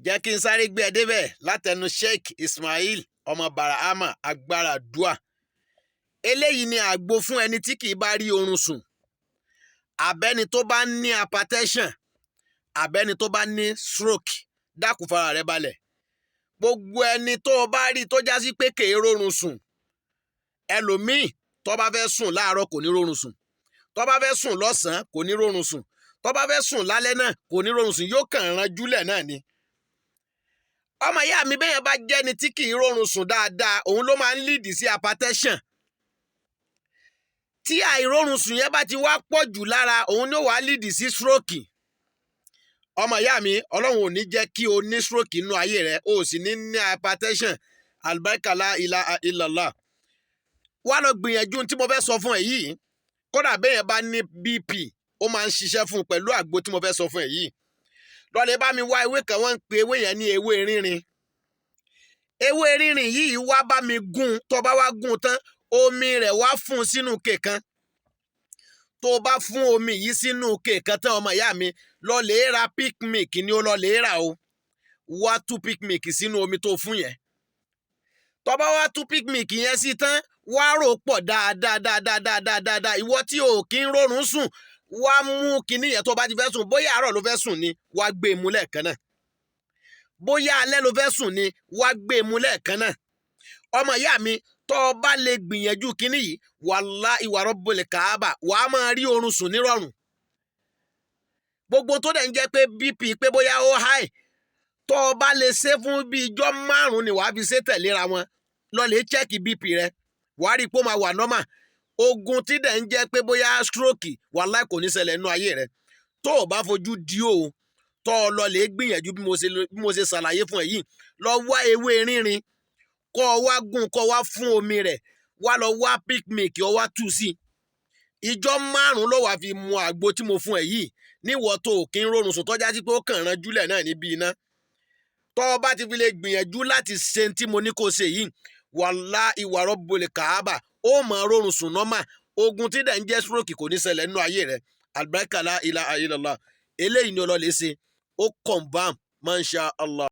jẹ́ kí n sáré gbé ẹ débẹ̀ látẹnu Sheikh Ismail ọmọ Barahama agbára dua. Eléyìí ni àgbo fún ẹni tí kì í bá rí oorun sùn, àbẹ́ni tó bá ní hypertension, àbẹ́ni tó bá ní stroke. Dákun fara rẹ balẹ̀. Gbogbo ẹni tó bá rí tó já sí pé kèé rórun sùn, ẹlòmíì tó bá fẹ́ sùn láàárọ̀ kò ní rórun sùn, tó bá fẹ́ sùn lọ́sàn-án kò ní rórun sùn, tó bá fẹ́ sùn lálẹ́ náà kò ní rórun sùn, yóò kàn ranjúlẹ̀ náà ni. Ọmọ ìyá mi, bẹ́yẹn bá jẹ́ni tí kì í rórun sùn dáadáa, òun ló máa ń lead sí hypertension. Tí àìrórun sùn yẹn bá ti wá pọ̀ jù lára, òun ni ó wá lead sí stroke. Ọmọ ìyá mi, Ọlọ́run ò ní jẹ́ kí o ní stroke nínú ayé rẹ, o sì ní ní hypertension. Albarka la ilaha illallah. Wá lọ gbìyànjú tí mo fẹ́ sọ fún ẹ yìí. Kódà bẹ́yẹn bá ní BP, ó máa ń ṣiṣẹ́ fún un pẹ̀lú àgbo tí mo fẹ́ sọ fún ẹ yìí. Lọ́lẹ̀ bá mi wá ewé kan, wọ́n ń pe ewé yẹn ní ewé rínrin. Ewé rínrin yìí wá bá mi gún, tó bá wá gún tán, omi rẹ̀ wá fún sínú ike kan. Tó bá fún omi yìí sínú ike kan tán, ọmọ ìyá mi, lọ́lẹ̀ ra pick milk ni ó lọ́lẹ̀ rà o. Wá tú pick milk sínú omi tó fún yẹn. Tó bá wá tú pick milk yẹn sí tán, wá rò pọ̀ dáadáa. Ìwọ tí o kì í rórun sùn, wá mú kinní yẹn tó bá ti fẹ́ sùn, bóyá àárọ̀ ló fẹ́ sùn ni, wá gbé e mú lẹ́ẹ̀kan náà. Bóyá alẹ́ ló fẹ́ sùn ni, wá gbé e mú lẹ́ẹ̀kan náà. Ọmọ ìyá mi, tó bá lè gbìyànjú kinní yìí, wallahi wa rabbul kaaba, wàá máa rí oorun sùn nírọ̀rùn. Gbogbo tó dẹ̀ ń jẹ́ pé BP pé bóyá ó high, tó bá lè ṣe fún bí ijọ́ 5 ni wàá fi ṣe tẹ̀léra wọn. Lọ lè check BP rẹ, wàá rí pé ó máa wà normal. Ogun tí dẹ̀ ń jẹ́ pé bóyá stroke, wallahi kò ní ṣẹlẹ̀ nínú ayé rẹ. Tó o bá fojú di o, tó o lọ lè gbìyànjú bí mo ṣe ṣàlàyé fún ẹ yìí. Lọ wá ewé rínrin, kó o wá gún, kó o wá fún omi rẹ̀, wá lọ wá pick milk, ó wá tú sí. Ijọ́ 5 ló wá fi mu àgbo tí mo fún ẹ yìí. Níwọ̀ tó o kì í rórun sùn, tọ́já sí pé ó kàn ranjúlẹ̀ náà níbi iná. Tó o bá ti fi lè gbìyànjú láti ṣe tí mo ní kó ṣe yìí, wallahi wa rabbul kaaba, ó máa rórun sùn normal. Ogun tí dẹ̀ ń jẹ́ stroke kò ní ṣẹlẹ̀ nínú ayé rẹ̀. Albarka la ilaha illallah. Eléyìí ni ó lọ lè ṣe. Ó confirm, masha Allah.